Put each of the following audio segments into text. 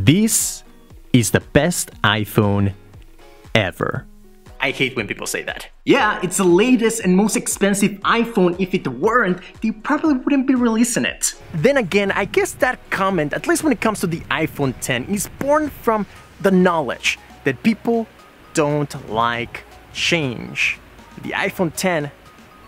This is the best iPhone ever. I hate when people say that. Yeah, it's the latest and most expensive iPhone. If it weren't, they probably wouldn't be releasing it. Then again, I guess that comment, at least when it comes to the iPhone 10, is born from the knowledge that people don't like change. The iPhone 10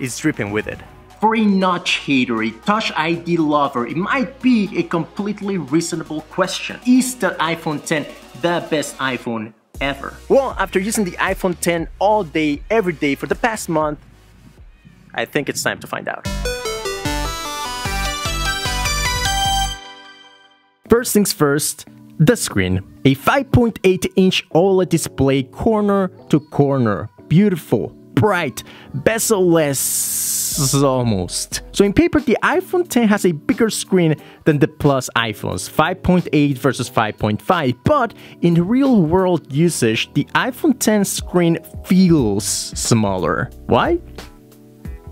is dripping with it. For a notch hater, a Touch ID lover, it might be a completely reasonable question. Is the iPhone 10 the best iPhone ever? Well, after using the iPhone 10 all day, every day for the past month, I think it's time to find out. First things first, the screen. A 5.8-inch OLED display corner to corner. Beautiful, bright, bezel-less almost. So in paper, the iPhone 10 has a bigger screen than the Plus iPhones, 5.8 versus 5.5, but in real world usage, the iPhone 10 screen feels smaller. Why?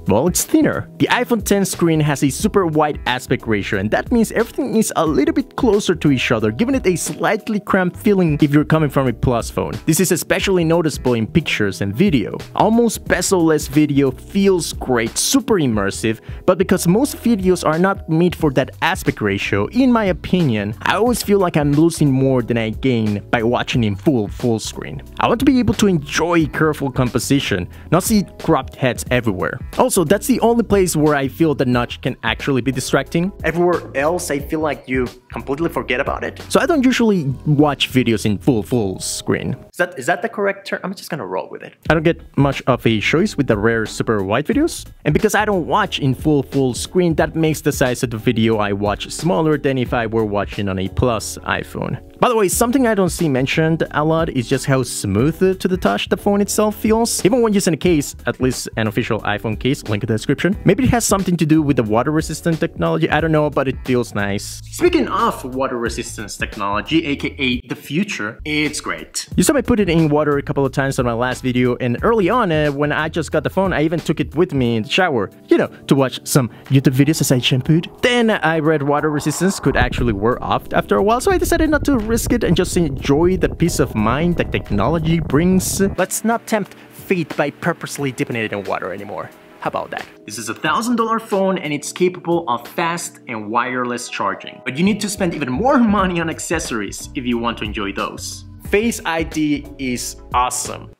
Well, it's thinner. The iPhone 10 screen has a super wide aspect ratio, and that means everything is a little bit closer to each other, giving it a slightly cramped feeling if you're coming from a Plus phone. This is especially noticeable in pictures and video. Almost bezel-less video feels great, super immersive, but because most videos are not made for that aspect ratio, in my opinion, I always feel like I'm losing more than I gain by watching in full screen. I want to be able to enjoy careful composition, not see cropped heads everywhere. Also, that's the only place where I feel the notch can actually be distracting. Everywhere else, I feel like you completely forget about it. So I don't usually watch videos in full screen. Is that the correct term? I'm just gonna roll with it. I don't get much of a choice with the rare super wide videos. And because I don't watch in full screen, that makes the size of the video I watch smaller than if I were watching on a Plus iPhone. By the way, something I don't see mentioned a lot is just how smooth to the touch the phone itself feels. Even when using a case, at least an official iPhone case, link in the description. Maybe it has something to do with the water resistant technology, I don't know, but it feels nice. Speaking of water resistance technology, aka the future, it's great. You saw me put it in water a couple of times on my last video, and early on, when I just got the phone, I even took it with me in the shower, you know, to watch some YouTube videos as I shampooed. Then I read water resistance could actually wear off after a while, so I decided not to risk it and just enjoy the peace of mind that technology brings. Let's not tempt fate by purposely dipping it in water anymore. How about that? This is a $1,000 phone and it's capable of fast and wireless charging. But you need to spend even more money on accessories if you want to enjoy those. Face ID is awesome,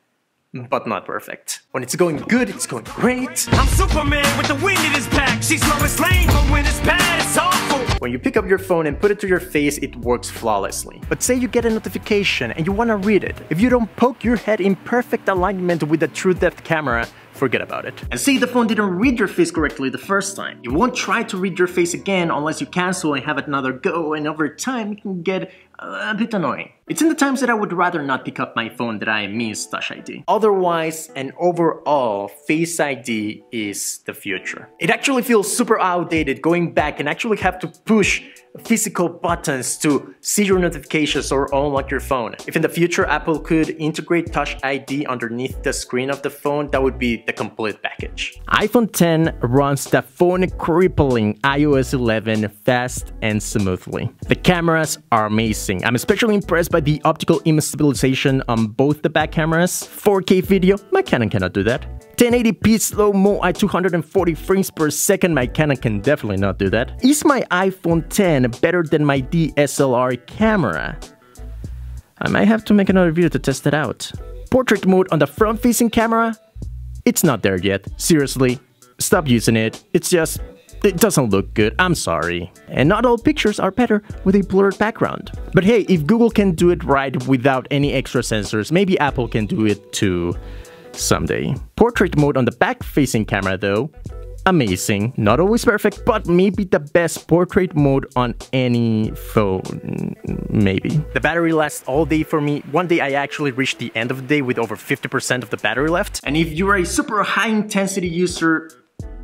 but not perfect. When it's going good, it's going great. I'm Superman with the wind in his back. She's Lois Lane, but when it's bad, it's awful. When you pick up your phone and put it to your face, it works flawlessly. But say you get a notification and you want to read it. If you don't poke your head in perfect alignment with the true depth camera, forget about it. And say the phone didn't read your face correctly the first time. It won't try to read your face again unless you cancel and have another go, and over time it can get a bit annoying. It's in the times that I would rather not pick up my phone that I miss Touch ID. Otherwise and overall, Face ID is the future. It actually feels super outdated going back and actually have to push physical buttons to see your notifications or unlock your phone. If in the future Apple could integrate Touch ID underneath the screen of the phone, that would be the complete package. iPhone 10 runs the phone-crippling iOS 11 fast and smoothly. The cameras are amazing. I'm especially impressed by the optical image stabilization on both the back cameras. 4K video, my Canon cannot do that. 1080p slow-mo at 240 frames per second, my Canon can definitely not do that. Is my iPhone 10 better than my DSLR camera? I might have to make another video to test it out. Portrait mode on the front-facing camera? It's not there yet. Seriously, stop using it. It doesn't look good, I'm sorry. And not all pictures are better with a blurred background. But hey, if Google can do it right without any extra sensors, maybe Apple can do it too someday. Portrait mode on the back-facing camera though, amazing. Not always perfect, but maybe the best portrait mode on any phone, maybe. The battery lasts all day for me. One day I actually reached the end of the day with over 50% of the battery left. And if you're a super high-intensity user,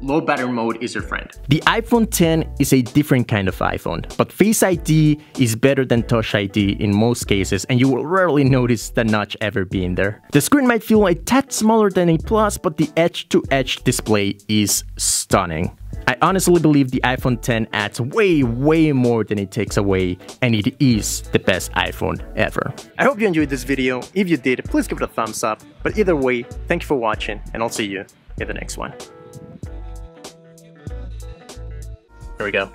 low battery mode is your friend. The iPhone 10 is a different kind of iPhone, but Face ID is better than Touch ID in most cases, and you will rarely notice the notch ever being there. The screen might feel a tad smaller than a Plus, but the edge-to-edge display is stunning. I honestly believe the iPhone X adds way more than it takes away, and it is the best iPhone ever. I hope you enjoyed this video. If you did, please give it a thumbs up. But either way, thank you for watching, and I'll see you in the next one. Here we go.